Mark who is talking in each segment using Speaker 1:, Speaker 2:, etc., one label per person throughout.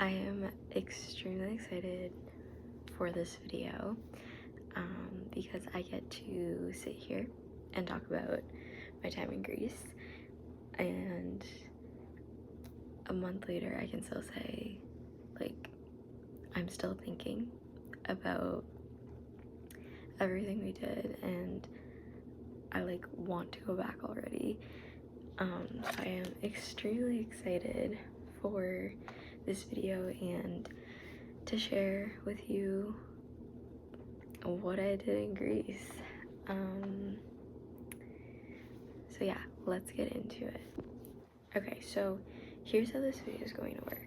Speaker 1: I am extremely excited for this video because I get to sit here and talk about my time in Greece, and a month later I can still say, like, I'm still thinking about everything we did, and I want to go back already. So I am extremely excited for this video and to share with you what I did in Greece. So yeah, let's get into it. Okay, so here's how this video is going to work.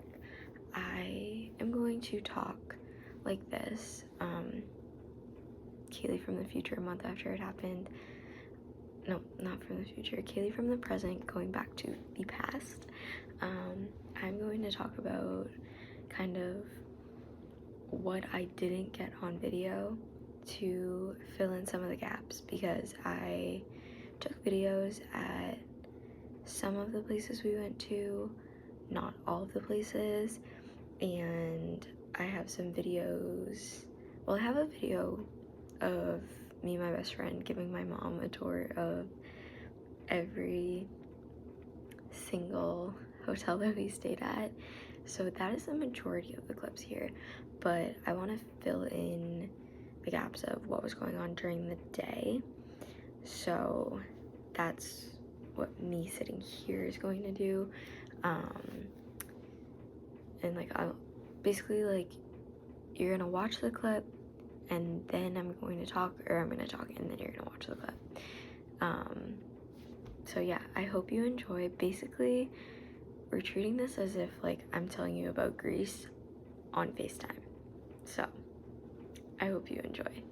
Speaker 1: I am going to talk like this. Kaylee from the future, a month after it happened. No, not from the future. Kaylee from the present, going back to the past. I'm going to talk about kind of what I didn't get on video to fill in some of the gaps, because I took videos at some of the places we went to, not all of the places, and I have some videos. Well, I have a video of me and my best friend giving my mom a tour of every single hotel that we stayed at. So that is the majority of the clips here, but I want to fill in the gaps of what was going on during the day. So that's what me sitting here is going to do. And I'll basically, you're gonna watch the clip and then I'm going to talk, or I'm gonna talk and then you're gonna watch the clip. So yeah, I hope you enjoy. Basically, we're treating this as if I'm telling you about Greece on FaceTime. So I hope you enjoy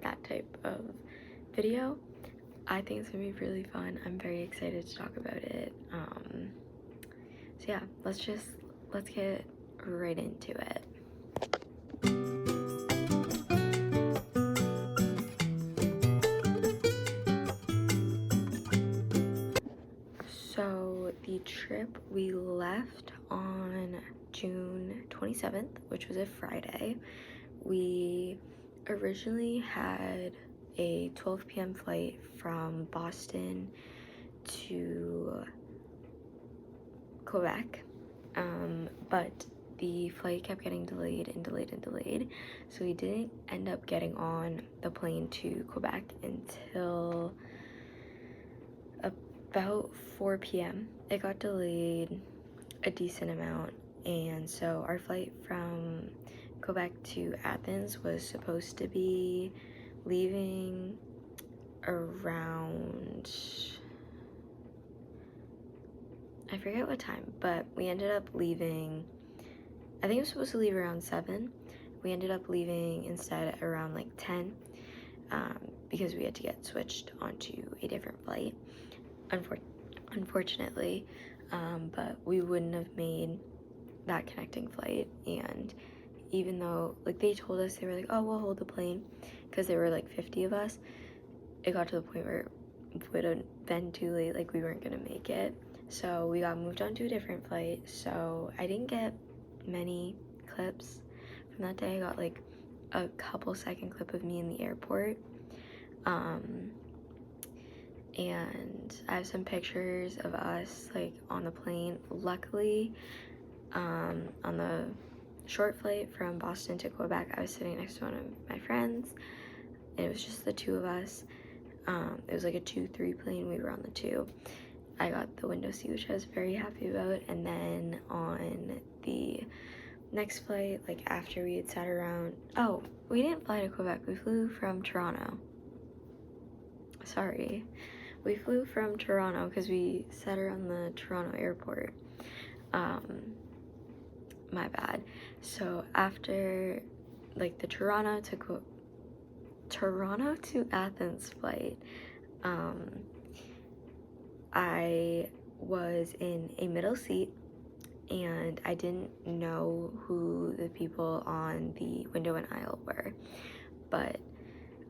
Speaker 1: that type of video. I think it's gonna be really fun. I'm very excited to talk about it. So yeah, let's get right into it. So the trip, we left on June 27th, which was a Friday. We originally had a 12 p.m. flight from Boston to Quebec, but the flight kept getting delayed and delayed and delayed, so we didn't end up getting on the plane to Quebec until about 4 p.m. It got delayed a decent amount, and so our flight from Quebec to Athens was supposed to be leaving around, I forget what time, but we ended up leaving, I think it was supposed to leave around 7. We ended up leaving instead around 10, because we had to get switched onto a different flight, unfortunately, but we wouldn't have made that connecting flight. And even though they told us, they were like, oh, we'll hold the plane, because there were 50 of us, it got to the point where it would have been too late, we weren't gonna make it. So we got moved on to a different flight. So I didn't get many clips from that day. I got a couple second clip of me in the airport, and I have some pictures of us on the plane. Luckily, on the short flight from Boston to Quebec, I was sitting next to one of my friends, and it was just the two of us. It was a 2-3 plane. We were on the 2. I got the window seat, which I was very happy about. And then on the next flight, after we had sat around, oh, we didn't fly to Quebec, we flew from Toronto. Sorry, we flew from Toronto because we sat around the Toronto airport. My bad. So after the Toronto to Athens flight, I was in a middle seat, and I didn't know who the people on the window and aisle were, but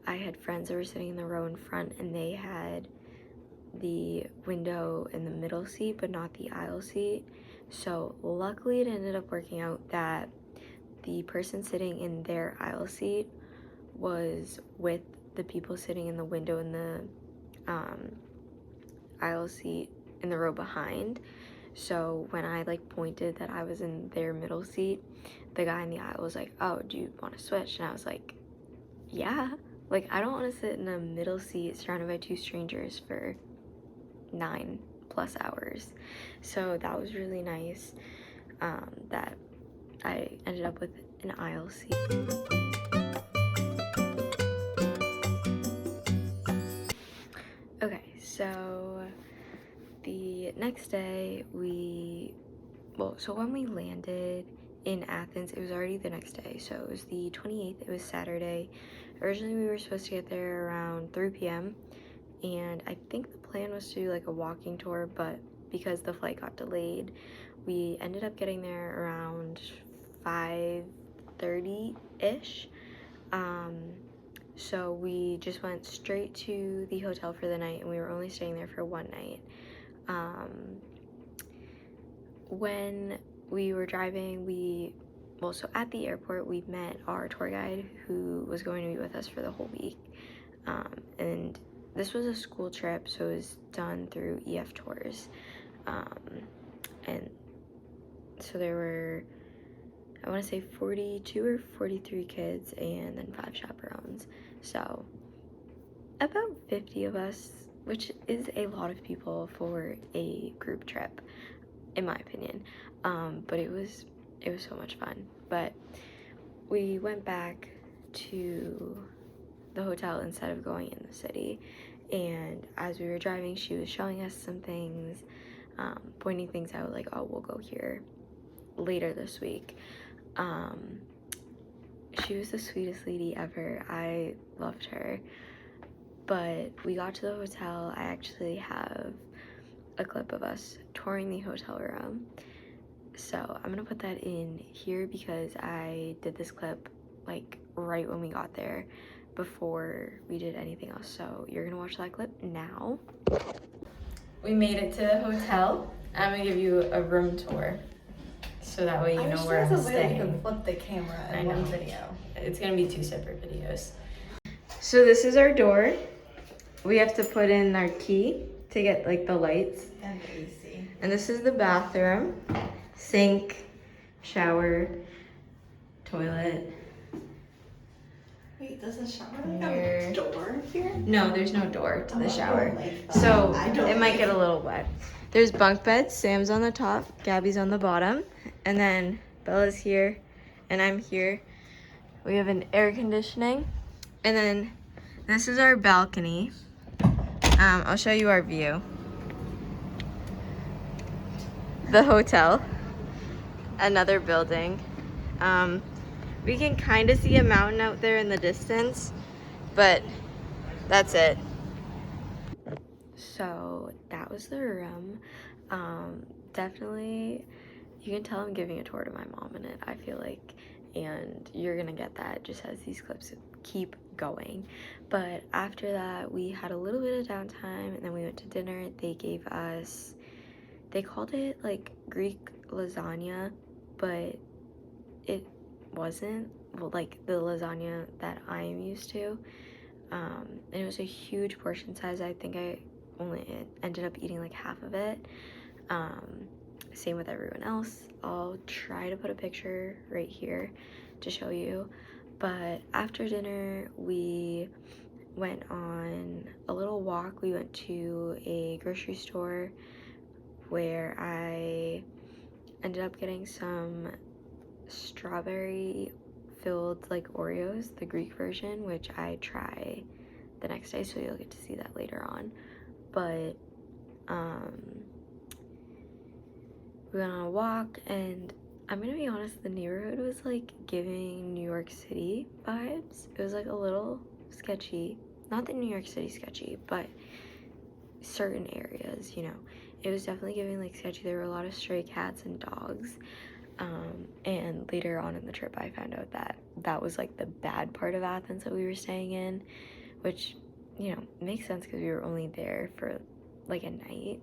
Speaker 1: I had friends that were sitting in the row in front, and they had the window in the middle seat, but not the aisle seat. So luckily it ended up working out that the person sitting in their aisle seat was with the people sitting in the window in the aisle seat in the row behind. So when I like pointed that I was in their middle seat, the guy in the aisle was like, "Oh, do you want to switch?" And I was like, "Yeah." Like, I don't want to sit in a middle seat surrounded by two strangers for 9+ hours. So that was really nice, that I ended up with an aisle seat. Okay, so the next day so when we landed in Athens, it was already the next day. So it was the 28th, it was Saturday. Originally we were supposed to get there around 3 p.m. and I think the plan was to do like a walking tour, but because the flight got delayed, we ended up getting there around 5:30-ish. So we just went straight to the hotel for the night, and we were only staying there for one night. When we were driving, so at the airport, we met our tour guide who was going to be with us for the whole week. And this was a school trip, so it was done through EF Tours. And so there were, I want to say 42 or 43 kids and then 5 chaperones. So about 50 of us, which is a lot of people for a group trip, in my opinion. But it was so much fun. But we went back to the hotel instead of going in the city, and as we were driving, she was showing us some things, pointing things out, like, oh, we'll go here later this week. She was the sweetest lady ever. I loved her. But we got to the hotel. I actually have a clip of us touring the hotel room, so I'm gonna put that in here because I did this clip like right when we got there, before we did anything else. So you're gonna watch that clip now. We made it to the hotel. I'm gonna give you a room tour, so that way you know where I'm staying.
Speaker 2: You can flip the camera in one video.
Speaker 1: It's gonna be 2 separate videos. So this is our door. We have to put in our key to get like the lights.
Speaker 2: And AC.
Speaker 1: And this is the bathroom. Sink, shower, toilet.
Speaker 2: Wait, does the shower have a door here?
Speaker 1: No, there's no door to the shower.
Speaker 2: Like
Speaker 1: So it might get a little wet. There's bunk beds. Sam's on the top, Gabby's on the bottom. And then Bella's here and I'm here. We have an air conditioning. And then this is our balcony. I'll show you our view. The hotel. Another building. We can kind of see a mountain out there in the distance, but that's it. So that was the room. Definitely, you can tell I'm giving a tour to my mom in it, I feel like, and you're gonna get that just as these clips keep going. But after that, we had a little bit of downtime, and then we went to dinner. They called it like Greek lasagna, but it wasn't like the lasagna that I am used to. And it was a huge portion size. I think I only ended up eating like half of it. Same with everyone else. I'll try to put a picture right here to show you. But after dinner, we went on a little walk. We went to a grocery store where I ended up getting some strawberry filled like Oreos, the Greek version, which I try the next day, so you'll get to see that later on. But we went on a walk, and I'm gonna be honest, the neighborhood was like giving New York City vibes. It was like a little sketchy, not the New York City sketchy, but certain areas, you know, it was definitely giving like sketchy. There were a lot of stray cats and dogs. And later on in the trip, I found out that that was like the bad part of Athens that we were staying in, which, you know, makes sense because we were only there for like at night.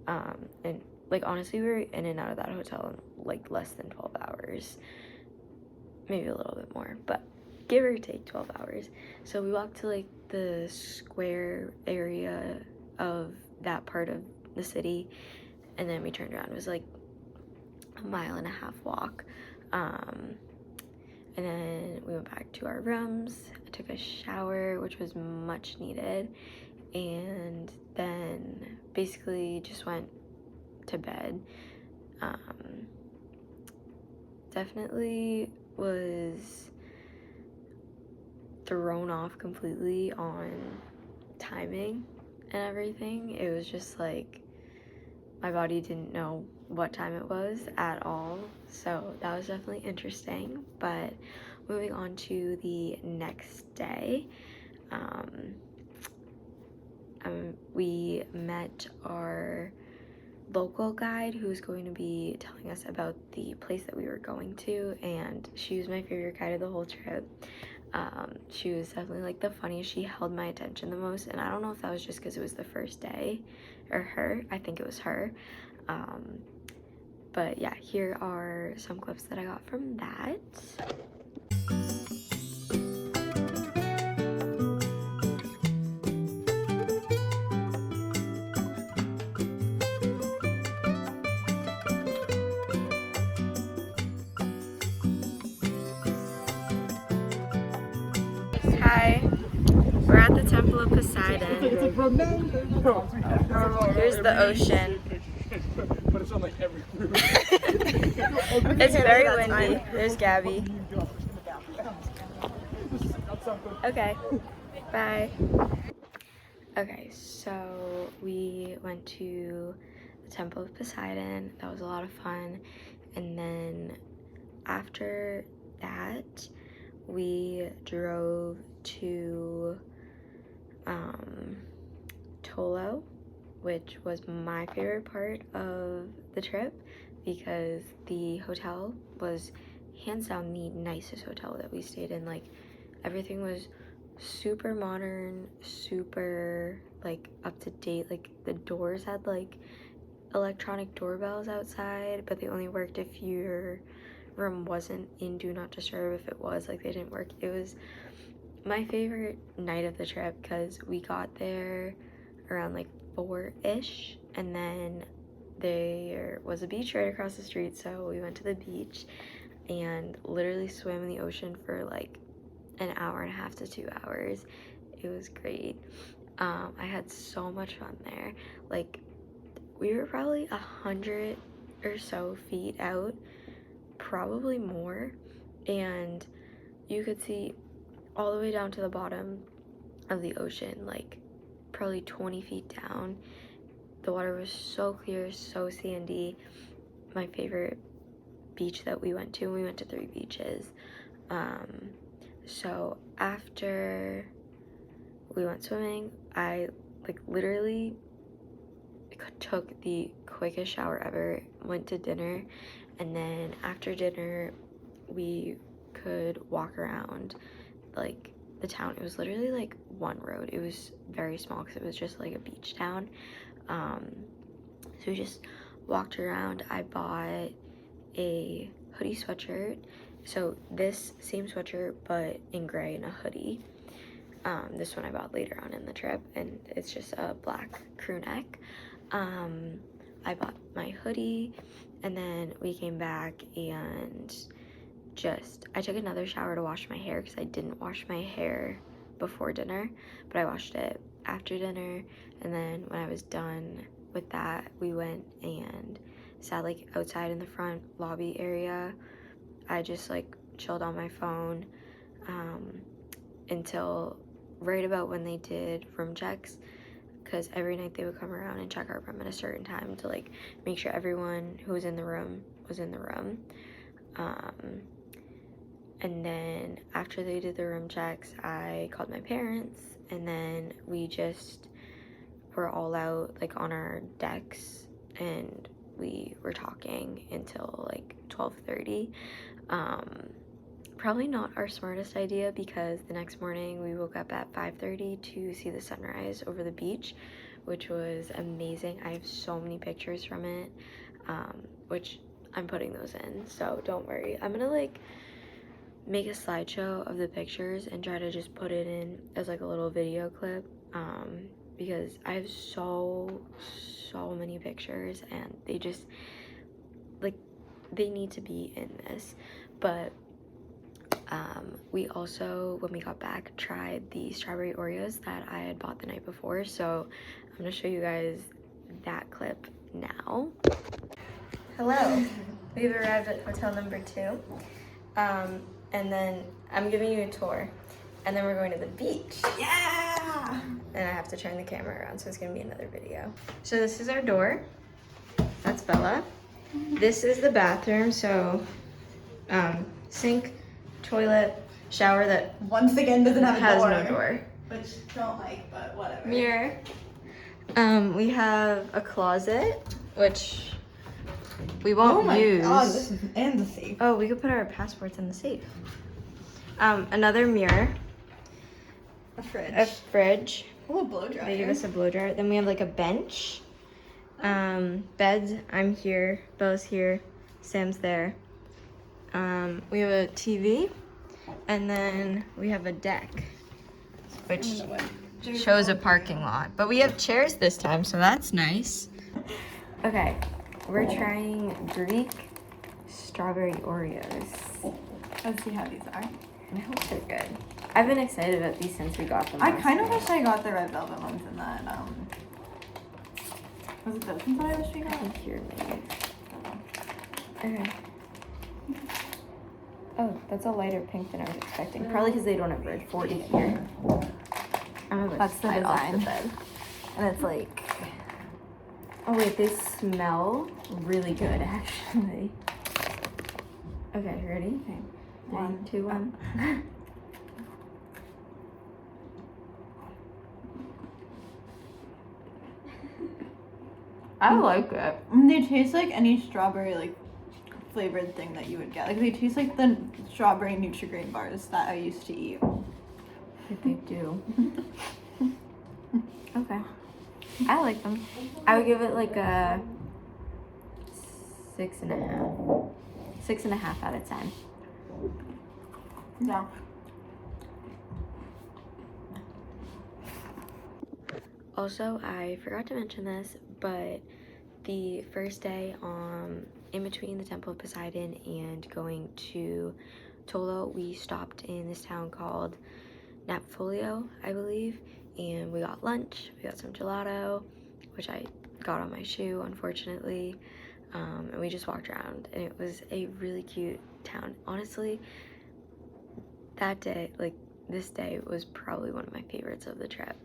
Speaker 1: And like honestly, we were in and out of that hotel in like less than 12 hours, maybe a little bit more, but give or take 12 hours. So we walked to like the square area of that part of the city, and then we turned around. It was like a 1.5-mile walk. And then we went back to our rooms. I took a shower, which was much needed, and then basically just went to bed. Definitely was thrown off completely on timing and everything. It was just like my body didn't know what time it was at all, so that was definitely interesting. But moving on to the next day, we met our local guide who's going to be telling us about the place that we were going to, and she was my favorite guide of the whole trip. She was definitely like the funniest. She held my attention the most, and I don't know if that was just because it was the first day, or her. I think it was her. But yeah, here are some clips that I got from that. Hi, we're at the Temple of Poseidon. Here's the ocean.
Speaker 3: But it's on like every cruise.
Speaker 1: It's very windy. There's Gabby. Okay, bye. Okay, so we went to the Temple of Poseidon. That was a lot of fun. And then after that, we drove to Tolo, which was my favorite part of the trip because the hotel was hands down the nicest hotel that we stayed in. Like, everything was super modern, super like up to date. Like, the doors had like electronic doorbells outside, but they only worked if your room wasn't in do not disturb. If it was, like, they didn't work. It was my favorite night of the trip because we got there around like 4-ish, and then there was a beach right across the street, so we went to the beach and literally swam in the ocean for like an hour and a half to 2 hours. It was great. I had so much fun there. Like, we were probably 100 or so feet out, probably more, and you could see all the way down to the bottom of the ocean, like probably 20 feet down. The water was so clear, so sandy. My favorite beach that we went to 3 beaches. So after we went swimming, I like literally took the quickest shower ever, went to dinner, and then after dinner we could walk around like the town. It was literally like one road. It was very small because it was just like a beach town. So we just walked around. I bought a hoodie sweatshirt, so this same sweatshirt but in gray and a hoodie. This one I bought later on in the trip, and it's just a black crew neck. I bought my hoodie, and then we came back and I took another shower to wash my hair because I didn't wash my hair before dinner, but I washed it after dinner. And then when I was done with that, we went and sat like outside in the front lobby area. I just like chilled on my phone until right about when they did room checks, because every night they would come around and check our room at a certain time to like make sure everyone who was in the room was in the room. And then after they did the room checks, I called my parents, and then we just were all out like on our decks, and we were talking until like 12:30. Probably not our smartest idea, because the next morning we woke up at 5:30 to see the sunrise over the beach, which was amazing. I have so many pictures from it, which I'm putting those in, so don't worry. I'm gonna like make a slideshow of the pictures and try to just put it in as like a little video clip, because I have so many pictures and they just like they need to be in this. But we also, when we got back, tried the strawberry Oreos that I had bought the night before, so I'm gonna show you guys that clip now. Hello, we've arrived at hotel number 2, and then I'm giving you a tour, and then we're going to the beach.
Speaker 2: Yeah!
Speaker 1: And I have to turn the camera around, so it's gonna be another video. So this is our door. That's Bella. This is the bathroom, so sink, toilet, shower that
Speaker 2: Once again, doesn't have a
Speaker 1: has
Speaker 2: door.
Speaker 1: no door.
Speaker 2: Which don't like, but whatever.
Speaker 1: Mirror. We have a closet, which we won't
Speaker 2: Oh my
Speaker 1: use.
Speaker 2: god, this is, and the safe.
Speaker 1: Oh, we could put our passports in the safe. Another mirror,
Speaker 2: A fridge.
Speaker 1: a fridge.
Speaker 2: Oh, a blow dryer.
Speaker 1: They give us a blow dryer. Then we have like a bench. Beds. I'm here. Bella's here. Sam's there. We have a TV, and then we have a deck, which shows a parking lot. But we have chairs this time, so that's nice. Okay, we're trying Greek strawberry Oreos.
Speaker 2: Let's see how these are.
Speaker 1: I hope they're good. I've been excited about these since we got them.
Speaker 2: I
Speaker 1: last
Speaker 2: kind of
Speaker 1: night.
Speaker 2: wish I got the red velvet ones in that, was it those ones that I wish we got?
Speaker 1: Here, maybe. Okay. Oh, that's a lighter pink than I was expecting. Probably because they don't have red 40 here. I'm gonna
Speaker 2: That's the
Speaker 1: slide off the
Speaker 2: design.
Speaker 1: bed.
Speaker 2: And it's like,
Speaker 1: Oh wait, they smell really good actually. Okay, ready?
Speaker 2: okay.
Speaker 1: 3, 2, 1. I like it.
Speaker 2: They taste like any strawberry, like, flavored thing that you would get. Like, they taste like the strawberry Nutri-Grain bars that I used to eat.
Speaker 1: They do. Okay. I like them. I would give it like a 6.5. 6.5 out of 10.
Speaker 2: Yeah.
Speaker 1: Also, I forgot to mention this, but the first day in between the Temple of Poseidon and going to Tolo, we stopped in this town called Napfolio, I believe, and we got lunch. We got some gelato, which I got on my shoe, unfortunately, and we just walked around, and it was a really cute town. Honestly, that day, like this day, was probably one of my favorites of the trip.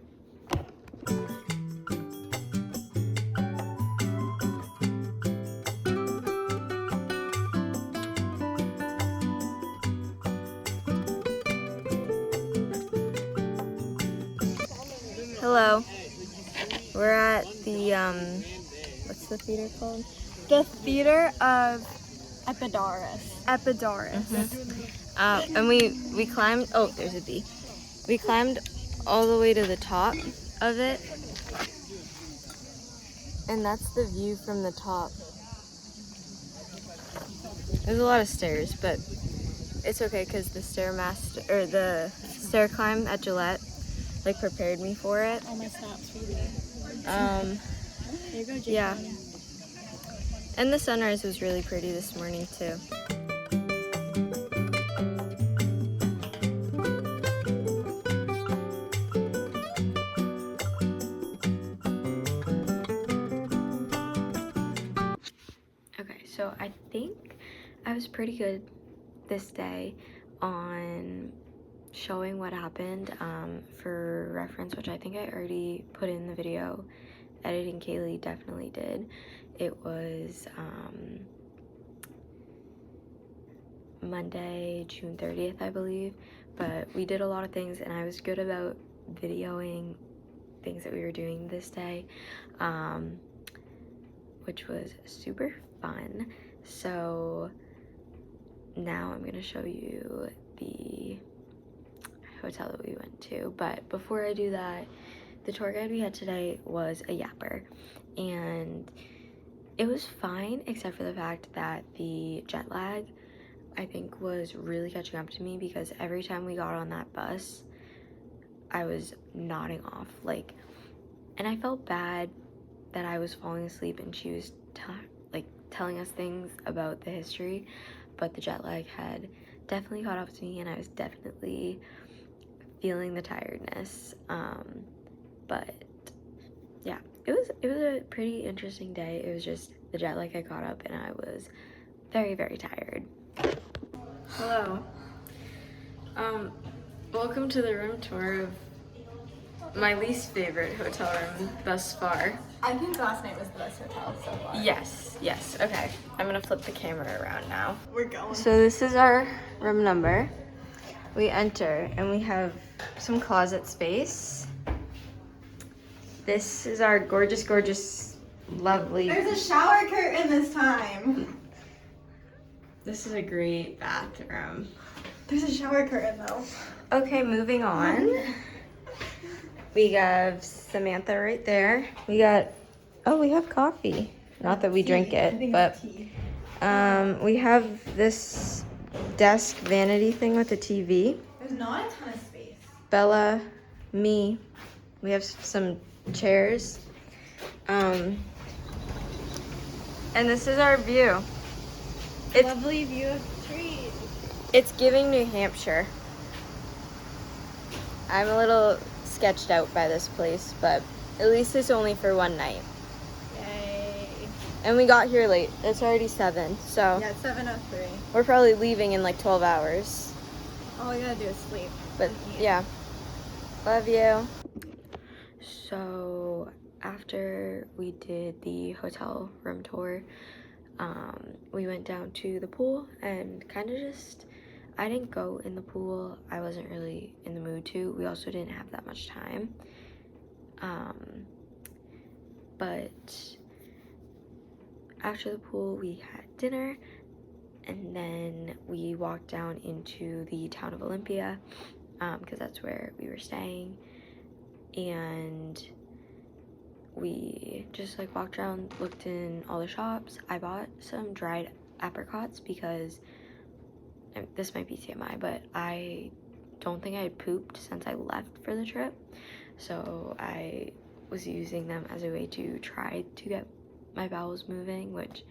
Speaker 1: Hello. We're at the what's the theater called?
Speaker 2: The Theater of Epidaurus.
Speaker 1: And we climbed. Oh, there's a bee. We climbed all the way to the top of it, and that's the view from the top. There's a lot of stairs, but it's okay because the the stair climb at Gillette like prepared me for it.
Speaker 2: All my snaps for you. Here you go, Jake.
Speaker 1: Yeah. And the sunrise was really pretty this morning too. Okay, so I think I was pretty good this day on showing what happened. For reference, which I think I already put in the video, editing Kaylee definitely did. It was Monday, June 30th, I believe, but we did a lot of things and I was good about videoing things that we were doing this day, which was super fun. So now I'm gonna show you the hotel that we went to, but before I do that, the tour guide we had today was a yapper, and it was fine except for the fact that the jet lag, I think, was really catching up to me, because every time we got on that bus, I was nodding off, like, and I felt bad that I was falling asleep and she was telling us things about the history, but the jet lag had definitely caught up to me and I was definitely feeling the tiredness. But yeah, it was a pretty interesting day. It was just the jet lag had caught up and I was very, very tired. Hello. Welcome to the room tour of my least favorite hotel room thus far.
Speaker 2: I think last night was the best hotel so far.
Speaker 1: Yes. Okay. I'm gonna flip the camera around now.
Speaker 2: We're going.
Speaker 1: So this is our room number. We enter and we have some closet space. This is our gorgeous, lovely.
Speaker 2: There's a shower curtain this time.
Speaker 1: This is a great bathroom.
Speaker 2: There's a shower curtain though.
Speaker 1: Okay, moving on. We have Samantha right there. We have coffee. Not that we drink it, but we have this desk vanity thing with a TV.
Speaker 2: There's not a ton of space.
Speaker 1: Bella, me, we have some chairs. And this is our view. It's
Speaker 2: Lovely view of trees.
Speaker 1: It's giving New Hampshire. I'm a little sketched out by this place, but at least it's only for one night.
Speaker 2: Yay.
Speaker 1: And we got here late. It's already 7, so
Speaker 2: Yeah, it's 7:03.
Speaker 1: we're probably leaving in like 12 hours.
Speaker 2: All we gotta do is sleep.
Speaker 1: But yeah, love you. So after we did the hotel room tour, we went down to the pool and kind of just, I didn't go in the pool. I wasn't really in the mood to. We also didn't have that much time. But after the pool, we had dinner, and then we walked down into the town of Olympia, because that's where we were staying, and we just like walked around, looked in all the shops. I bought some dried apricots because, this might be TMI, but I don't think I had pooped since I left for the trip, so I was using them as a way to try to get my bowels moving, which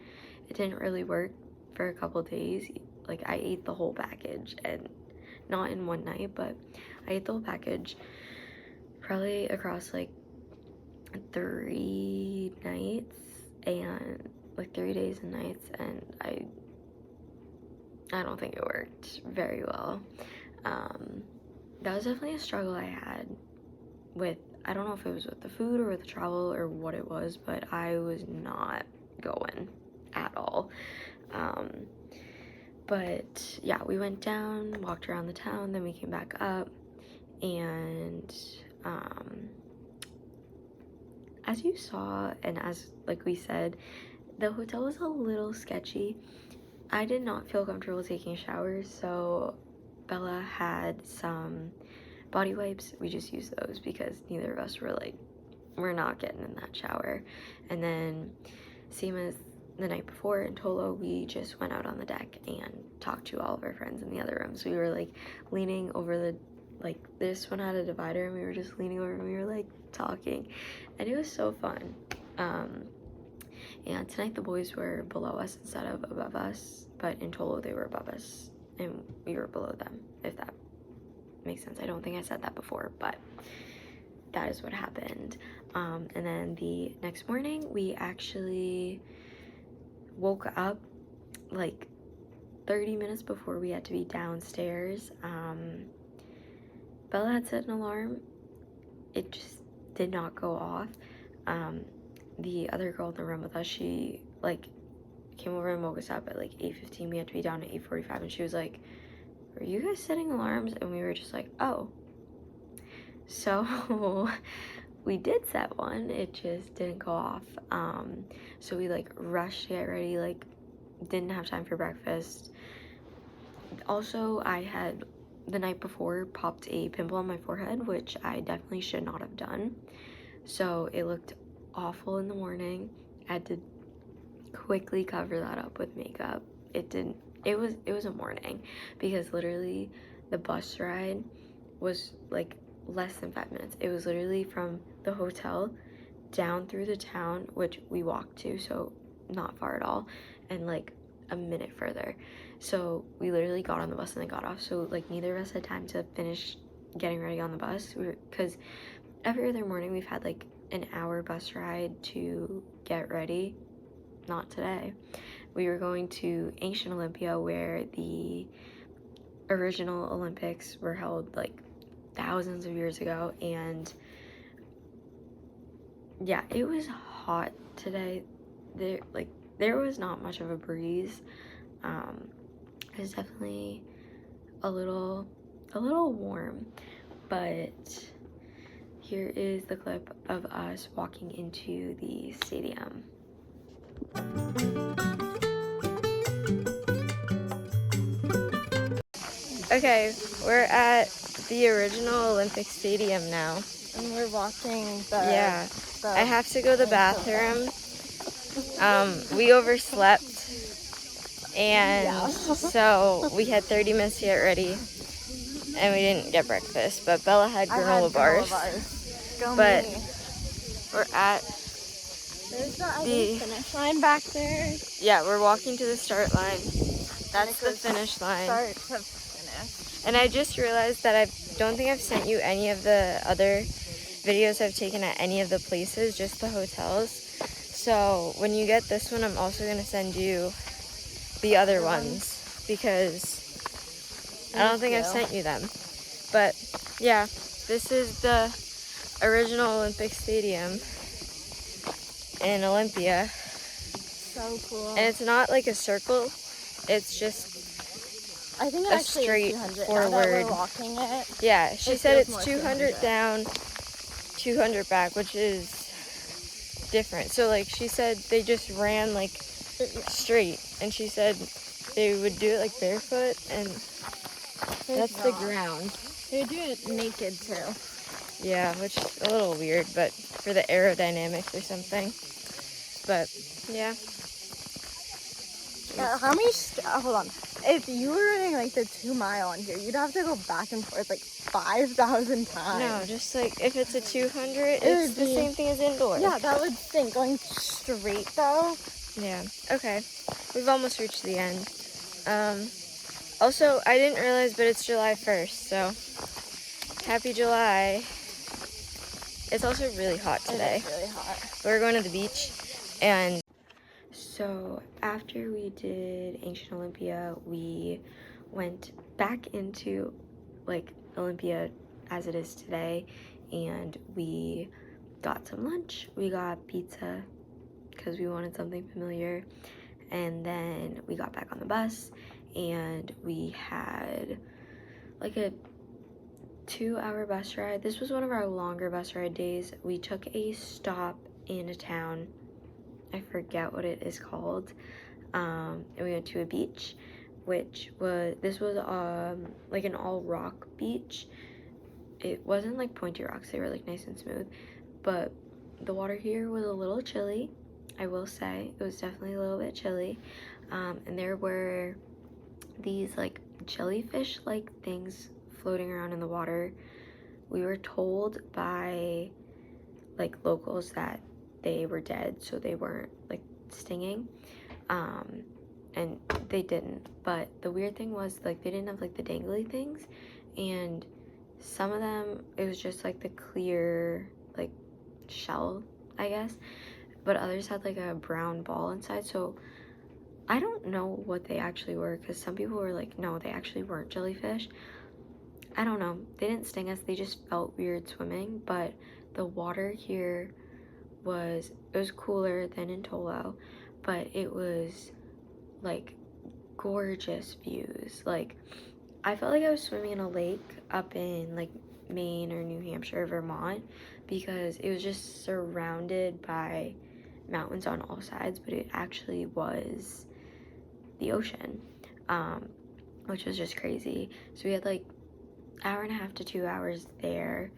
Speaker 1: it didn't really work for a couple days. Like, I ate the whole package, and not in one night, but I ate the whole package probably across like 3 nights, and like 3 days and nights, and I don't think it worked very well. That was definitely a struggle I had with, I don't know if it was with the food or with the travel or what it was, but I was not going at all. But yeah, we went down, walked around the town, then we came back up, and as you saw and as like we said, the hotel was a little sketchy. I did not feel comfortable taking showers, so Bella had some body wipes. We just used those because neither of us were like, we're not getting in that shower. And then same as the night before in Tolo, we just went out on the deck and talked to all of our friends in the other rooms. We were like leaning over the, like, this one had a divider, and we were just leaning over and we were like talking, and it was so fun. And tonight the boys were below us instead of above us, but in Tolo they were above us and we were below them, if that makes sense. I don't think I said that before, but that is what happened. And then the next morning we actually woke up like 30 minutes before we had to be downstairs. Bella had set an alarm. It just did not go off. The other girl in the room with us, she like came over and woke us up at like 8:15. We had to be down at 8:45, and she was like, "Are you guys setting alarms?" And we were just like, "Oh." So we did set one. It just didn't go off. So we like rushed to get ready, like didn't have time for breakfast. Also, I had the night before popped a pimple on my forehead, which I definitely should not have done. So it looked awful in the morning. I had to quickly cover that up with makeup. It was a morning, because literally the bus ride was like less than 5 minutes. It was literally from the hotel down through the town, which we walked to, so not far at all, and like a minute further. So we literally got on the bus and then got off. So like neither of us had time to finish getting ready on the bus, because every other morning we've had like an hour bus ride to get ready. Not today. We were going to ancient Olympia, where the original Olympics were held like thousands of years ago, and yeah, it was hot today. There was not much of a breeze. It was definitely a little warm, but here is the clip of us walking into the stadium. Okay, we're at the original Olympic Stadium now.
Speaker 2: And we're walking
Speaker 1: Yeah, I have to go to the bathroom. We overslept, and so we had 30 minutes to get ready, and we didn't get breakfast, but Bella had granola bars. But we're at
Speaker 2: there's the finish line back there.
Speaker 1: Yeah, we're walking to the start line. That's the finish line.
Speaker 2: Start to finish.
Speaker 1: And I just realized that I don't think I've sent you any of the other videos I've taken at any of the places, just the hotels. So when you get this one, I'm also going to send you the other ones, because I don't think I've sent you them. But yeah, this is the original Olympic Stadium in Olympia.
Speaker 2: So cool.
Speaker 1: And it's not like a circle, it's just
Speaker 2: I think
Speaker 1: a
Speaker 2: actually
Speaker 1: straight
Speaker 2: it's 200.
Speaker 1: forward.
Speaker 2: Now that we're walking it.
Speaker 1: Yeah, she
Speaker 2: It
Speaker 1: said
Speaker 2: feels
Speaker 1: it's
Speaker 2: more
Speaker 1: 200 down, 200 back, which is different. So like she said they just ran like straight, and she said they would do it like barefoot, and that's the ground.
Speaker 2: They would do it naked too.
Speaker 1: Yeah, which is a little weird, but for the aerodynamics or something. But yeah.
Speaker 2: Yeah, how many? Hold on. If you were running like the 2 mile on here, you'd have to go back and forth like 5,000 times.
Speaker 1: No, just like if it's a 200,
Speaker 2: It
Speaker 1: it's
Speaker 2: would
Speaker 1: the
Speaker 2: be-
Speaker 1: same thing as indoor.
Speaker 2: Yeah, that would stink. Going straight though.
Speaker 1: Yeah. Okay. We've almost reached the end. Also, I didn't realize, but it's July 1st, so happy July. It's also really hot today.
Speaker 2: It's really hot.
Speaker 1: We're going to the beach, and so after we did ancient Olympia, we went back into like Olympia as it is today, and we got some lunch. We got pizza because we wanted something familiar, and then we got back on the bus, and we had like a 2-hour bus ride. This was one of our longer bus ride days. We took a stop in a town, I forget what it is called, and we went to a beach, which was like an all rock beach. It wasn't like pointy rocks, they were like nice and smooth, but the water here was a little chilly, I will say. It was definitely a little bit chilly, and there were these like jellyfish like things floating around in the water. We were told by like locals that they were dead, so they weren't like stinging, and they didn't. But the weird thing was like they didn't have like the dangly things, and some of them it was just like the clear like shell, I guess, but others had like a brown ball inside. So I don't know what they actually were, because some people were like, no, they actually weren't jellyfish. I don't know. They didn't sting us. They just felt weird swimming. But the water here was cooler than in Tolo, but it was like gorgeous views. Like I felt like I was swimming in a lake up in like Maine or New Hampshire, Vermont, because it was just surrounded by mountains on all sides, but it actually was the ocean, which was just crazy. So we had like hour and a half to 2 hours there.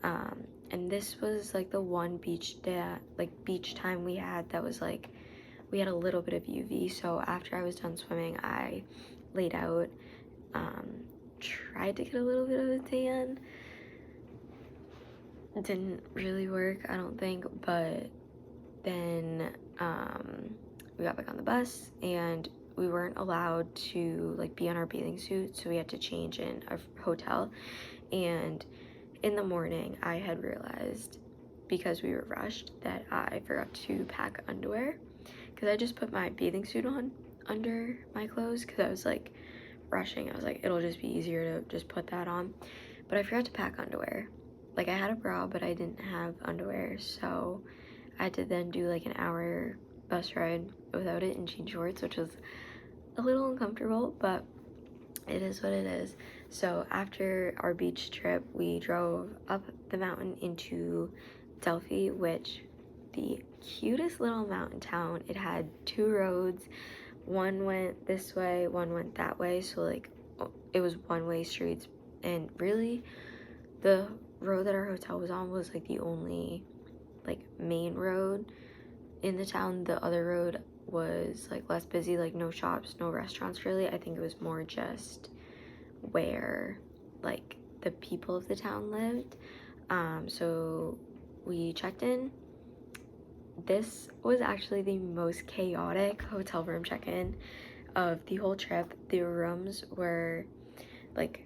Speaker 1: And this was like the one beach time we had that was like, we had a little bit of UV. So after I was done swimming, I laid out, tried to get a little bit of a tan. It didn't really work, I don't think, but then we got back on the bus and we weren't allowed to like be on our bathing suit, so we had to change in a hotel. And in the morning I had realized, because we were rushed, that I forgot to pack underwear, because I just put my bathing suit on under my clothes because I was like rushing. I was like, it'll just be easier to just put that on, but I forgot to pack underwear. Like, I had a bra, but I didn't have underwear, so I had to then do like an hour bus ride without it in jean shorts, which was a little uncomfortable, but it is what it is. So after our beach trip, we drove up the mountain into Delphi, which, the cutest little mountain town. It had 2 roads. One went this way, one went that way, so like it was one-way streets, and really the road that our hotel was on was like the only like main road in the town. The other road was like less busy, like no shops, no restaurants really. I think it was more just where like the people of the town lived. So we checked in. This was actually the most chaotic hotel room check-in of the whole trip. The rooms were like,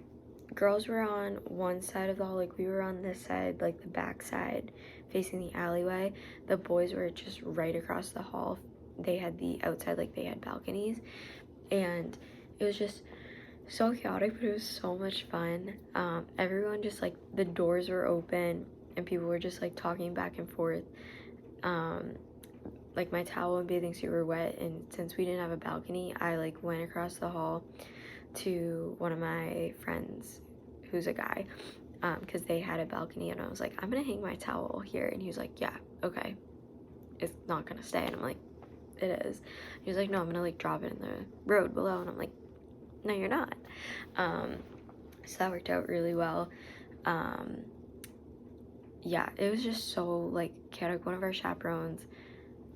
Speaker 1: girls were on one side of the hall, like we were on this side, like the back side facing the alleyway. The boys were just right across the hall. They had the outside, like they had balconies, and it was just so chaotic, but it was so much fun. Everyone just like, the doors were open and people were just like talking back and forth. Like my towel and bathing suit were wet, and since we didn't have a balcony, I like went across the hall to one of my friends who's a guy, because they had a balcony, and I was like, I'm gonna hang my towel here, and he was like, yeah, okay, it's not gonna stay. And I'm like, it is. He was like, no, I'm gonna like drop it in the road below, and I'm like, no, you're not. So that worked out really well. Yeah, it was just so like chaotic. One of our chaperones,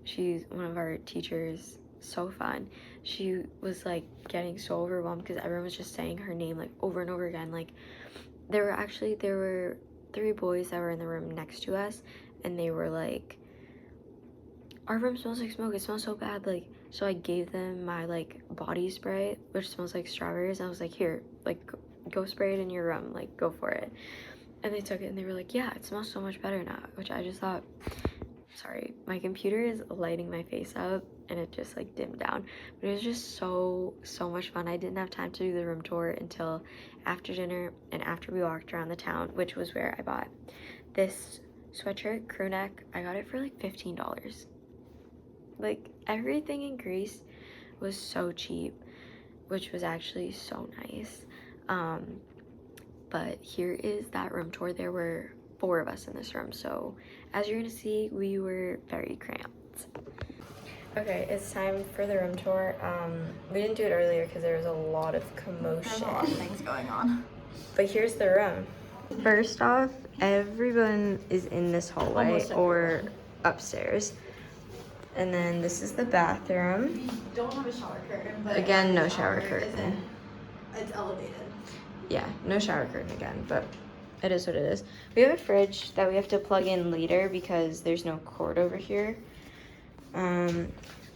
Speaker 1: she's one of our teachers, so fun. She was like getting so overwhelmed because everyone was just saying her name like over and over again. Like there were 3 boys that were in the room next to us, and they were like, our room smells like smoke, it smells so bad. Like, so I gave them my like body spray, which smells like strawberries. I was like, here, like go spray it in your room, like go for it. And they took it and they were like, yeah, it smells so much better now, which I just thought, sorry, my computer is lighting my face up and it just like dimmed down, but it was just so much fun. I didn't have time to do the room tour until after dinner and after we walked around the town, which was where I bought this sweatshirt, crew neck. I got it for like $15. Like, everything in Greece was so cheap, which was actually so nice. But here is that room tour. There were 4 of us in this room, so as you're gonna see, we were very cramped. Okay, it's time for the room tour. We didn't do it earlier because there was a lot of commotion.
Speaker 2: There's a lot of things going on.
Speaker 1: But here's the room. First off, everyone is in this hallway or upstairs. And then this is the bathroom.
Speaker 2: We don't have a shower curtain, but
Speaker 1: again, no shower curtain.
Speaker 2: It's elevated.
Speaker 1: Yeah, no shower curtain again, but it is what it is. We have a fridge that we have to plug in later because there's no cord over here.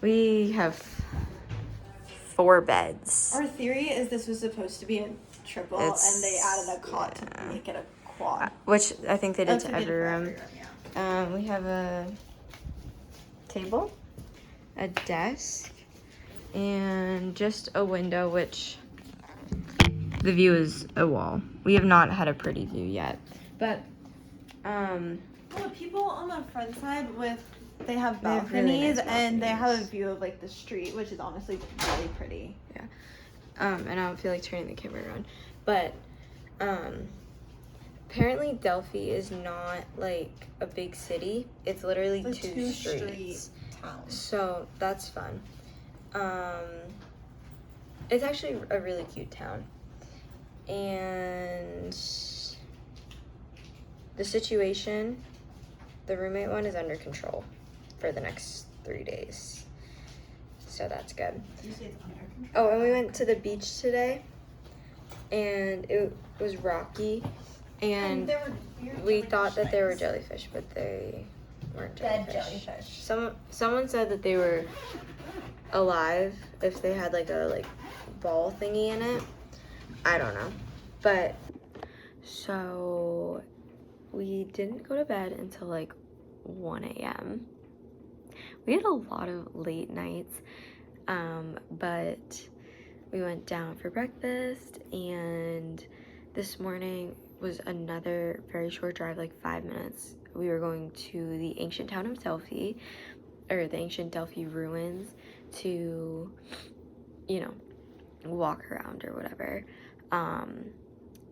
Speaker 1: We have 4 beds.
Speaker 2: Our theory is this was supposed to be a triple, and they added a cot to make it a quad.
Speaker 1: Which I think they did
Speaker 2: That's
Speaker 1: to
Speaker 2: what they
Speaker 1: every
Speaker 2: did for
Speaker 1: room.
Speaker 2: Yeah.
Speaker 1: We have a table, a desk, and just a window, which the view is a wall. We have not had a pretty view yet, but
Speaker 2: Well, the people on the front side they have
Speaker 1: They have
Speaker 2: balconies,
Speaker 1: really nice
Speaker 2: and they have a
Speaker 1: balconies.
Speaker 2: view of like the street, which is honestly really pretty.
Speaker 1: yeah. And I don't feel like turning the camera around, but apparently Delphi is not like a big city. It's literally
Speaker 2: It's a
Speaker 1: 2
Speaker 2: street
Speaker 1: streets.
Speaker 2: town.
Speaker 1: So that's fun. It's actually a really cute town. And the situation, the roommate one, is under control for the next 3 days. So that's good.
Speaker 2: You say it's under control.
Speaker 1: Oh, and we went to the beach today, and it was rocky, and
Speaker 2: there were
Speaker 1: we thought that they were jellyfish, but they weren't
Speaker 2: dead
Speaker 1: jellyfish.
Speaker 2: jellyfish.
Speaker 1: Someone said that they were alive if they had like a ball thingy in it. I don't know. But so we didn't go to bed until like 1 a.m. We had a lot of late nights, but we went down for breakfast, and this morning was another very short drive, like 5 minutes. We were going to the ancient town of Delphi, or the ancient Delphi ruins, to, you know, walk around or whatever.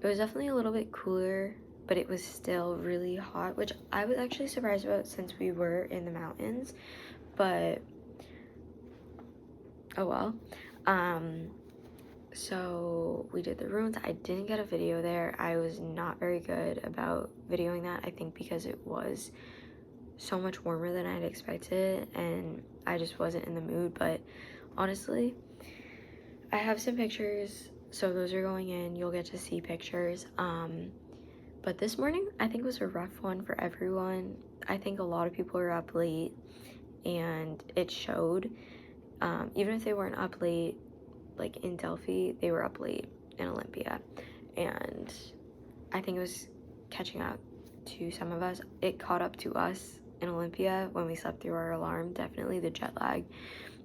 Speaker 1: It was definitely a little bit cooler, but it was still really hot, which I was actually surprised about since we were in the mountains, but oh well. So we did the ruins. I didn't get a video there. I was not very good about videoing that, I think because it was so much warmer than I'd expected, and I just wasn't in the mood. But honestly, I have some pictures, so those are going in. You'll get to see pictures. But this morning, I think, was a rough one for everyone. I think a lot of people were up late, and it showed. Even if they weren't up late, like in Delphi, they were up late in Olympia. And I think it was catching up to some of us. It caught up to us in Olympia when we slept through our alarm. Definitely the jet lag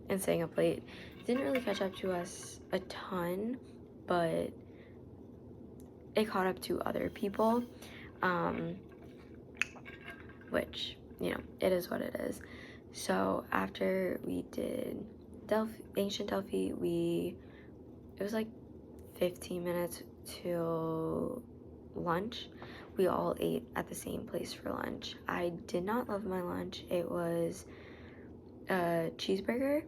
Speaker 1: and staying up late. It didn't really catch up to us a ton, but it caught up to other people, which, you know, it is what it is. So after we did ancient Delphi, it was like 15 minutes till lunch. We all ate at the same place for lunch. I did not love my lunch. It was a cheeseburger,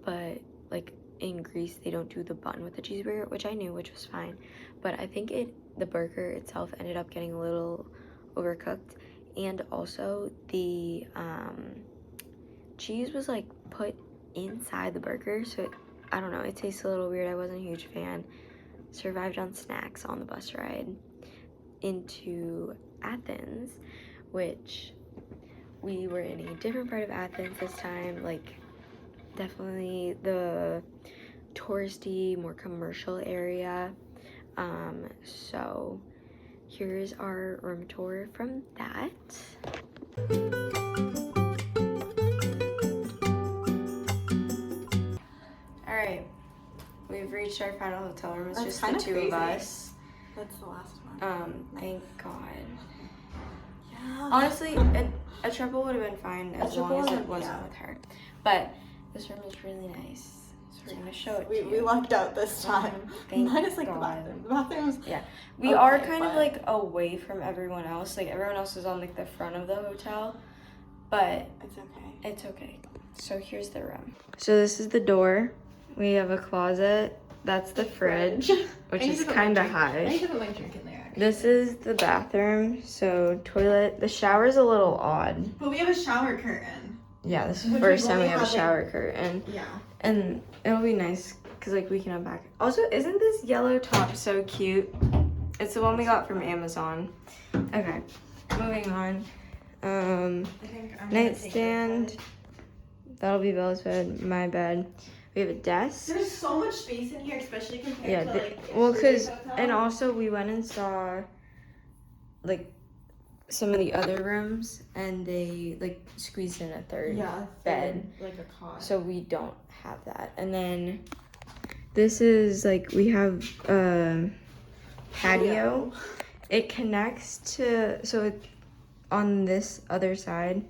Speaker 1: but like in Greece they don't do the bun with the cheeseburger, which I knew, which was fine. But I think the burger itself ended up getting a little overcooked, and also the cheese was like put inside the burger, so I don't know, it tastes a little weird. I wasn't a huge fan. Survived on snacks on the bus ride into Athens, which we were in a different part of Athens this time, like definitely the touristy, more commercial area. So here's our room tour from that. Alright, we've reached our final hotel room. It's just the two of us.
Speaker 2: That's the last one.
Speaker 1: Thank God.
Speaker 2: Yeah.
Speaker 1: Honestly, a triple would have been fine as long as it wasn't with her. But this room is really nice, so we're gonna show it to you.
Speaker 2: We lucked out this time.
Speaker 1: Thank
Speaker 2: Minus like
Speaker 1: God.
Speaker 2: the bathroom. The bathroom's
Speaker 1: We
Speaker 2: okay,
Speaker 1: are kind of
Speaker 2: but-
Speaker 1: like away from everyone else. Like everyone else is on like the front of the hotel, but
Speaker 2: It's okay.
Speaker 1: it's okay. So here's the room. So this is the door. We have a closet. That's the fridge, which is kind of
Speaker 2: I need
Speaker 1: high.
Speaker 2: to put my drink in there. Actually.
Speaker 1: This is the bathroom. So toilet. The shower's a little odd.
Speaker 2: But we have a shower curtain.
Speaker 1: Yeah, this is the
Speaker 2: Which
Speaker 1: first
Speaker 2: we've
Speaker 1: time we
Speaker 2: only
Speaker 1: have a
Speaker 2: had, like-
Speaker 1: shower curtain.
Speaker 2: Yeah.
Speaker 1: And it'll be nice because like we can unpack it. Also, isn't this yellow top so cute? It's the one we got from Amazon. Okay, moving on.
Speaker 2: I think I'm
Speaker 1: Nightstand. That'll be Bella's bed. My bed. We have a desk.
Speaker 2: There's so much space in here, especially compared
Speaker 1: Yeah.
Speaker 2: to like.
Speaker 1: Well,
Speaker 2: Israeli's
Speaker 1: cause
Speaker 2: hotel.
Speaker 1: and also we went and saw like some of the other rooms, and they like squeezed in a third bed.
Speaker 2: like a cot.
Speaker 1: So we don't have that. And then this is like we have a patio. It connects to, so it, on this other side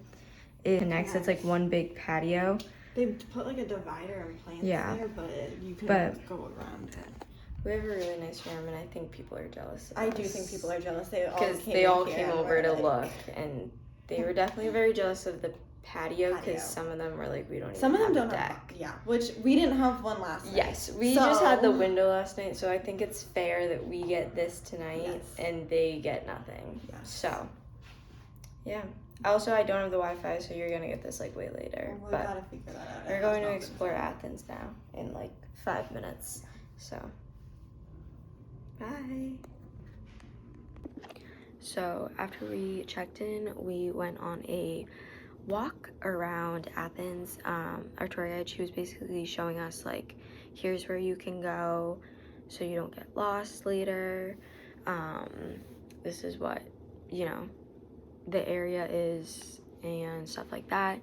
Speaker 1: it connects. It's like one big patio.
Speaker 2: They put like a divider and plants there, but you can go around it.
Speaker 1: We have a really nice room, and I think people are jealous of
Speaker 2: I
Speaker 1: us.
Speaker 2: do think people are jealous. They all
Speaker 1: because
Speaker 2: came
Speaker 1: they all
Speaker 2: in here
Speaker 1: came
Speaker 2: and
Speaker 1: over
Speaker 2: were
Speaker 1: to
Speaker 2: like-
Speaker 1: look, and they were definitely very jealous of the patio
Speaker 4: Patio.
Speaker 1: because some of them were like we don't
Speaker 4: Some of
Speaker 1: even
Speaker 4: them
Speaker 1: have
Speaker 4: don't
Speaker 1: a
Speaker 4: have,
Speaker 1: deck.
Speaker 4: yeah, which we didn't have one last night.
Speaker 1: Yes, we just had the
Speaker 4: So-
Speaker 1: window last night, so I think it's fair that we get this tonight
Speaker 4: Yes.
Speaker 1: and they get nothing.
Speaker 4: Yes.
Speaker 1: So, yeah. Also, I don't have the Wi-Fi, so you're gonna get this like way later.
Speaker 4: Well, we
Speaker 1: but
Speaker 4: gotta figure that out.
Speaker 1: we're
Speaker 4: It
Speaker 1: going
Speaker 4: has
Speaker 1: to
Speaker 4: not been
Speaker 1: explore
Speaker 4: fun.
Speaker 1: Athens now in like 5 minutes. So, bye. So after we checked in, we went on a walk around Athens. Our tour guide, she was basically showing us like, here's where you can go so you don't get lost later. This is what, you know, the area is and stuff like that.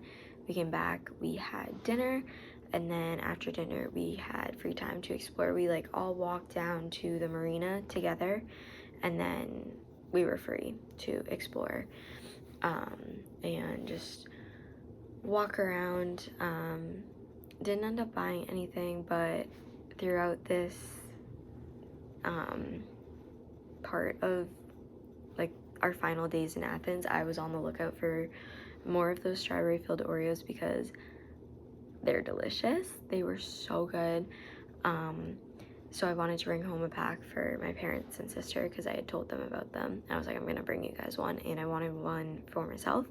Speaker 1: We came back, we had dinner, and then after dinner we had free time to explore. We like all walked down to the marina together, and then we were free to explore and just walk around. Didn't end up buying anything, but throughout this part of like our final days in Athens, I was on the lookout for more of those strawberry filled Oreos because they're delicious. They were so good. So I wanted to bring home a pack for my parents and sister because I had told them about them. I was like, I'm gonna bring you guys one, and I wanted one for myself,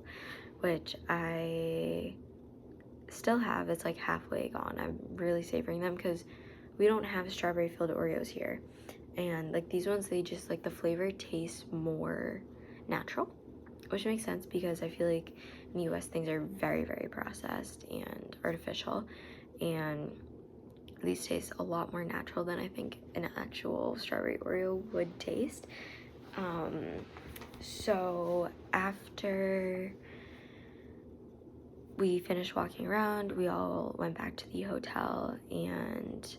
Speaker 1: which I still have. It's like halfway gone. I'm really savoring them because we don't have strawberry filled Oreos here, and like these ones, they just like the flavor tastes more natural, which makes sense because I feel like in the US things are very, very processed and artificial, and these taste a lot more natural than I think an actual strawberry Oreo would taste. So after we finished walking around, we all went back to the hotel, and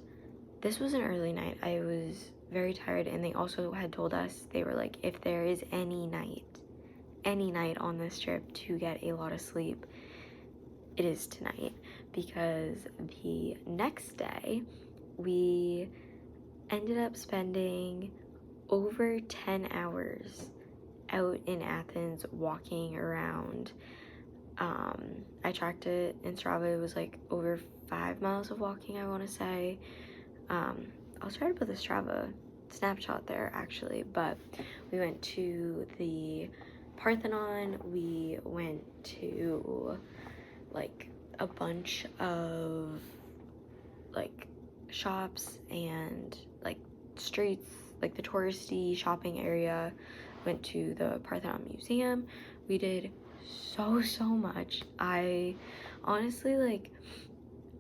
Speaker 1: this was an early night. I was very tired, and they also had told us, they were like, if there is any night on this trip to get a lot of sleep, it is tonight, because the next day we ended up spending over 10 hours out in Athens walking around. I tracked it in Strava. It was like over 5 miles of walking, I want to say. I'll try to put the Strava snapshot there actually, but we went to the Parthenon. We went to like a bunch of like shops and like streets, like the touristy shopping area. Went to the Parthenon Museum. We did so much. I honestly, like,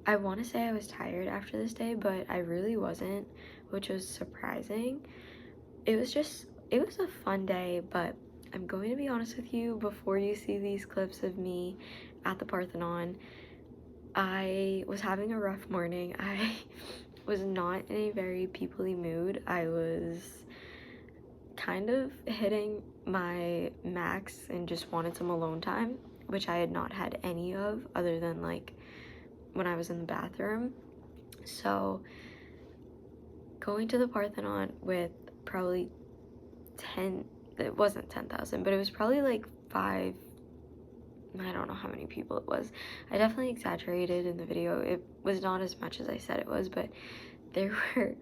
Speaker 1: I want to say I was tired after this day, but I really wasn't, which was surprising. It was a fun day, but I'm going to be honest with you, before you see these clips of me at the Parthenon, I was having a rough morning. I was not in a very people-y mood. I was kind of hitting my max and just wanted some alone time, which I had not had any of other than like when I was in the bathroom. So going to the Parthenon with probably it wasn't 10,000, but it was probably like 5, I don't know how many people it was. I definitely exaggerated in the video. It was not as much as I said it was, but there were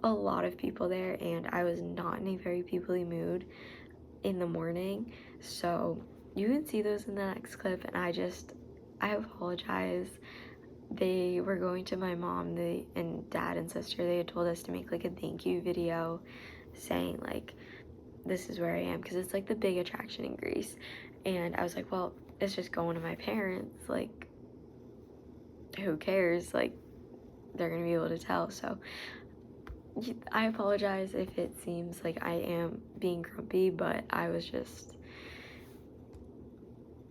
Speaker 1: a lot of people there, and I was not in a very people-y mood in the morning. So you can see those in the next clip, and I apologize. They were going to my mom, and dad and sister. They had told us to make like a thank you video saying like, this is where I am, because it's like the big attraction in Greece. And I was like, well, it's just going to my parents, like who cares, like they're gonna be able to tell. So I apologize if it seems like I am being grumpy, but I was just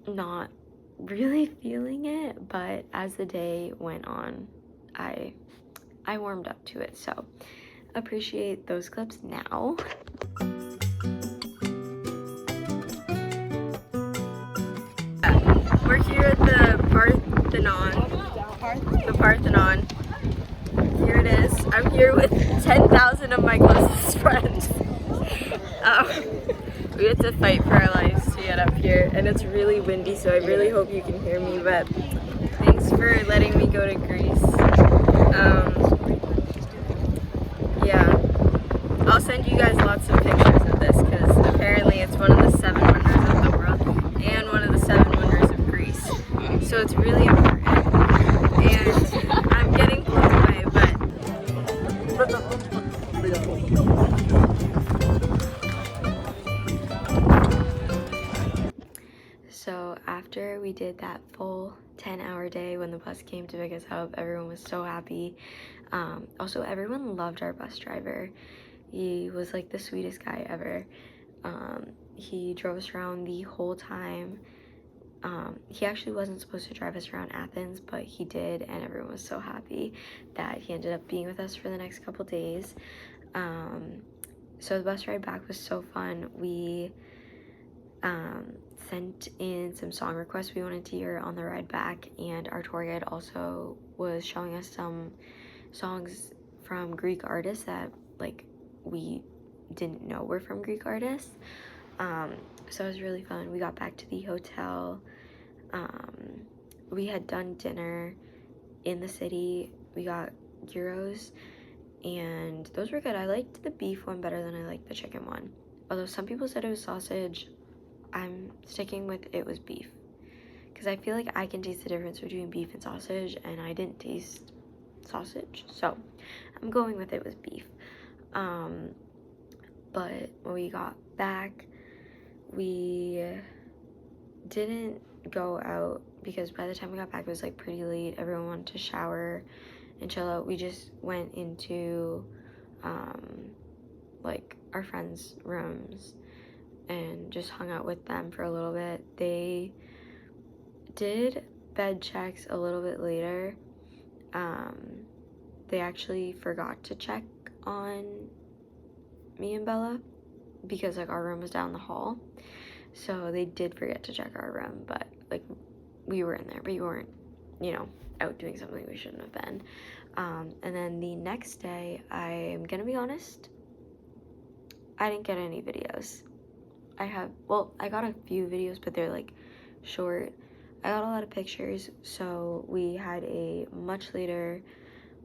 Speaker 1: not really feeling it. But as the day went on, I warmed up to it. So appreciate those clips now. We're here at the Parthenon. Here it is. I'm here with 10,000 of my closest friends. We had to fight for our lives to get up here, and it's really windy, so I really hope you can hear me, but thanks for letting me go to Greece. Yeah, I'll send you guys lots of pictures of this, because apparently it's one of the 7 wonders of the world, and one of the 7 wonders of Greece, so it's really important, and I'm getting blown away, but so after we did that full 10-hour day when the bus came to pick us up, everyone was so happy. Also, everyone loved our bus driver. He was like the sweetest guy ever. He drove us around the whole time. He actually wasn't supposed to drive us around Athens, but he did, and everyone was so happy that he ended up being with us for the next couple days. So the bus ride back was so fun. We sent in some song requests we wanted to hear on the ride back, and our tour guide also was showing us some songs from Greek artists that like we didn't know were from Greek artists. So it was really fun. We got back to the hotel. We had done dinner in the city. We got gyros, and those were good. I liked the beef one better than I liked the chicken one. Although some people said it was sausage, I'm sticking with it was beef, because I feel like I can taste the difference between beef and sausage, and I didn't taste sausage, so I'm going with it was beef. But when we got back, we didn't go out because by the time we got back it was like pretty late. Everyone wanted to shower and chill out. We just went into like our friends' rooms and just hung out with them for a little bit. They did bed checks a little bit later. They actually forgot to check on me and Bella because like our room was down the hall, so they did forget to check our room, but like we were in there, but we weren't, you know, out doing something we shouldn't have been. And then the next day, I'm gonna be honest, I didn't get any videos. I got a few videos, but they're like short. I got a lot of pictures, so we had a much later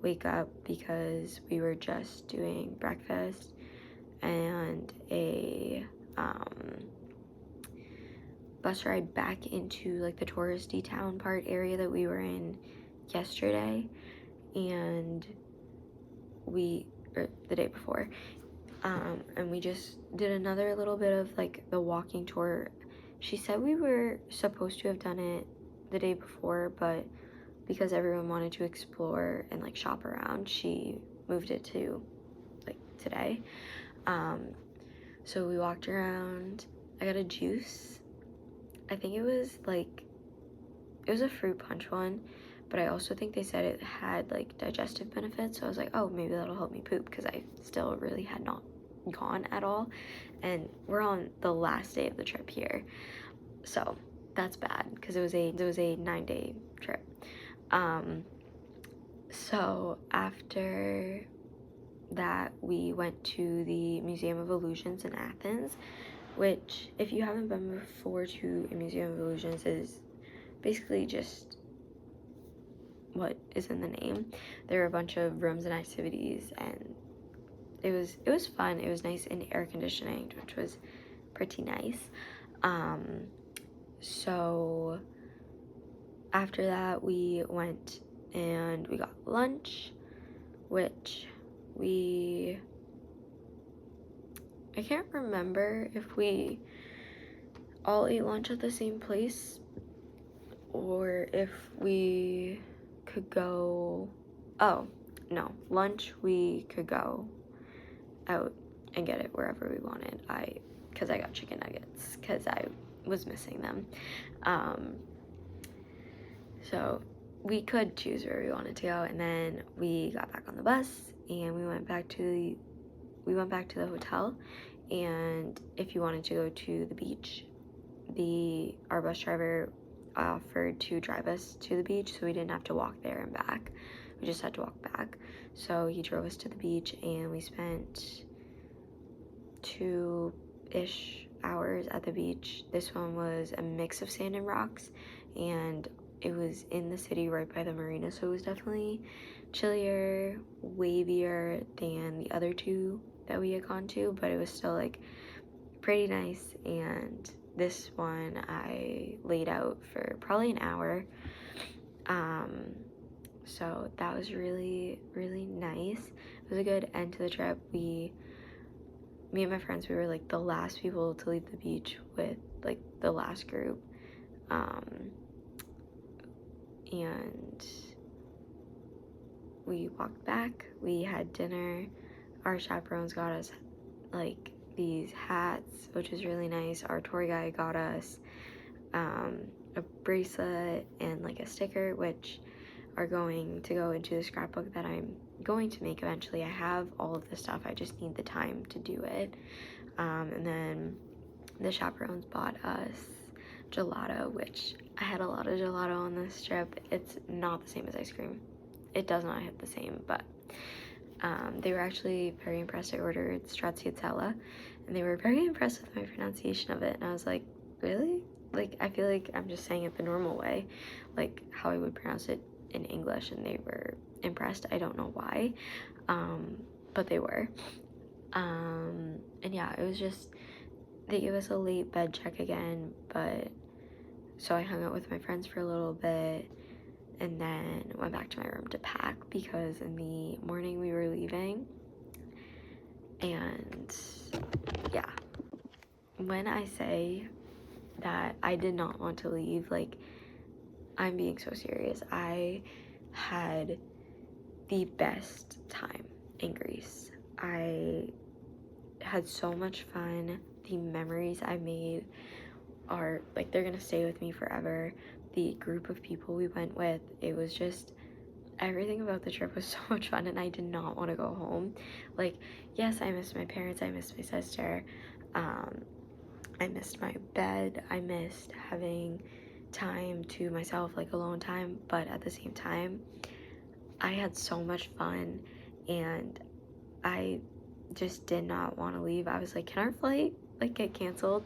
Speaker 1: wake up because we were just doing breakfast and a bus ride back into like the touristy town part area that we were in yesterday, and the day before, and we just did another little bit of like the walking tour. She said we were supposed to have done it the day before, but because everyone wanted to explore and like shop around, she moved it to like today. So we walked around. I got a juice. I think it was a fruit punch one, but I also think they said it had like digestive benefits, so I was like, oh, maybe that'll help me poop, because I still really had not gone at all, and we're on the last day of the trip here, so that's bad because it was a 9-day trip. So after that, we went to the Museum of Illusions in Athens, which, if you haven't been before to a Museum of Illusions, is basically just what is in the name. There are a bunch of rooms and activities, and it was fun. It was nice and air conditioning, which was pretty nice. So after that, we went and we got lunch, which I can't remember if we all ate lunch at the same place or if we could go, lunch we could go out and get it wherever we wanted. Because I got chicken nuggets because I was missing them. So we could choose where we wanted to go, and then we got back on the bus and we went back to the hotel. And if you wanted to go to the beach, our bus driver offered to drive us to the beach, so we didn't have to walk there and back. We just had to walk back. So he drove us to the beach, and we spent 2-ish hours at the beach. This one was a mix of sand and rocks, and it was in the city right by the marina, so it was definitely chillier, wavier than the other two that we had gone to, but it was still like pretty nice. And this one I laid out for probably an hour, so that was really, really nice. It was a good end to the trip. Me and my friends, we were like the last people to leave the beach with like the last group, and we walked back, we had dinner. Our chaperones got us like these hats, which was really nice. Our tour guide got us a bracelet and like a sticker, which are going to go into the scrapbook that I'm going to make eventually. I have all of the stuff, I just need the time to do it. And then the chaperones bought us gelato, which I had a lot of gelato on this trip. It's not the same as ice cream. It does not hit the same, but they were actually very impressed. I ordered stracciatella, and they were very impressed with my pronunciation of it. And I was like, really? Like, I feel like I'm just saying it the normal way, like how I would pronounce it in English, and they were impressed. I don't know why, but they were. And yeah, it was just, they gave us a late bed check again, but so I hung out with my friends for a little bit and then went back to my room to pack, because in the morning we were leaving. And yeah, when I say that I did not want to leave, like, I'm being so serious. I had the best time in Greece. I had so much fun. The memories I made are like, they're gonna stay with me forever. The group of people we went with, it was just, everything about the trip was so much fun, and I did not want to go home. Like, yes, I missed my parents, I missed my sister, I missed my bed, I missed having time to myself, like alone time, but at the same time, I had so much fun, and I just did not want to leave. I was like, can our flight like get canceled?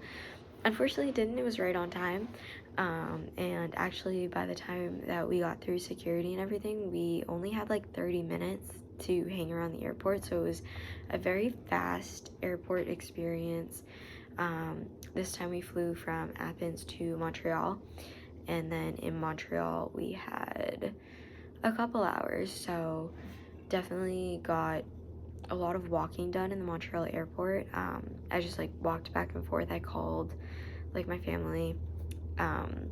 Speaker 1: Unfortunately it didn't. It was right on time, and actually by the time that we got through security and everything, we only had like 30 minutes to hang around the airport, so it was a very fast airport experience. This time we flew from Athens to Montreal, and then in Montreal we had a couple hours, so definitely got a lot of walking done in the Montreal airport. I just like walked back and forth. I called like my family, and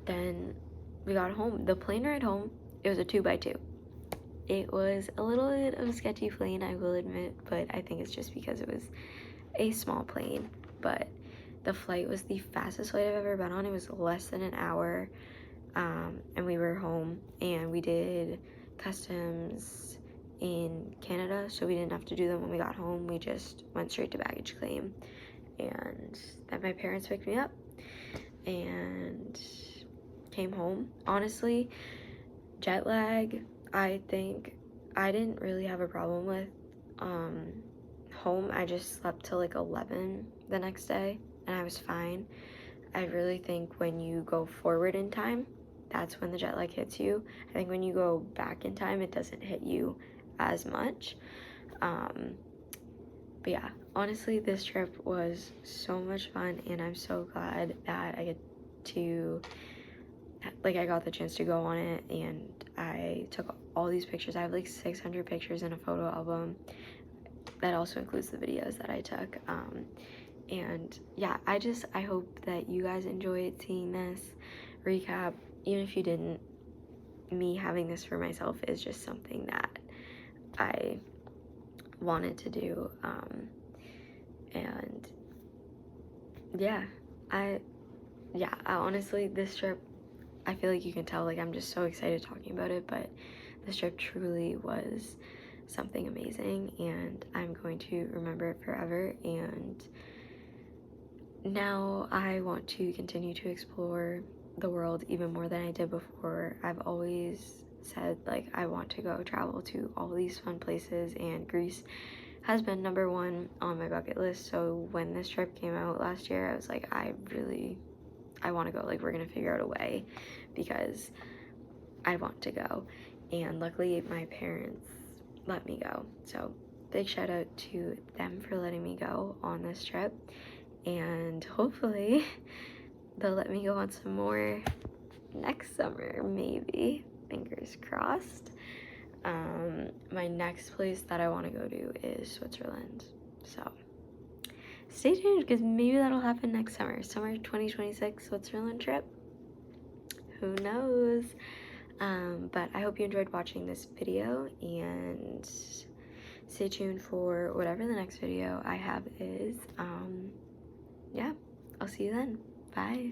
Speaker 1: then we got home. The plane ride home, it was a 2x2. It was a little bit of a sketchy plane, I will admit, but I think it's just because it was a small plane. But the flight was the fastest flight I've ever been on. It was less than an hour, and we were home, and we did customs in Canada, so we didn't have to do them when we got home. We just went straight to baggage claim, and then my parents picked me up and came home. Honestly, jet lag, I think I didn't really have a problem with. Home, I just slept till like 11 the next day, and I was fine. I really think when you go forward in time, that's when the jet lag hits you. I think when you go back in time, it doesn't hit you as much. But yeah, honestly, this trip was so much fun, and I'm so glad that I get to, like, I got the chance to go on it, and I took all these pictures. I have like 600 pictures in a photo album. That also includes the videos that I took. And yeah, I hope that you guys enjoyed seeing this recap. Even if you didn't, me having this for myself is just something that I wanted to do. And yeah, I honestly, this trip, I feel like you can tell, like, I'm just so excited talking about it, but this trip truly was something amazing, and I'm going to remember it forever. And now I want to continue to explore the world even more than I did before. I've always said, like, I want to go travel to all these fun places, and Greece has been number one on my bucket list. So when this trip came out last year, I was like, I want to go. Like, we're gonna figure out a way because I want to go. And luckily my parents let me go. So big shout out to them for letting me go on this trip, and hopefully they'll let me go on some more next summer, maybe, fingers crossed. My next place that I want to go to is Switzerland, so stay tuned because maybe that'll happen next summer 2026 Switzerland trip, who knows. But I hope you enjoyed watching this video, and stay tuned for whatever the next video I have is. Yeah, I'll see you then. Bye.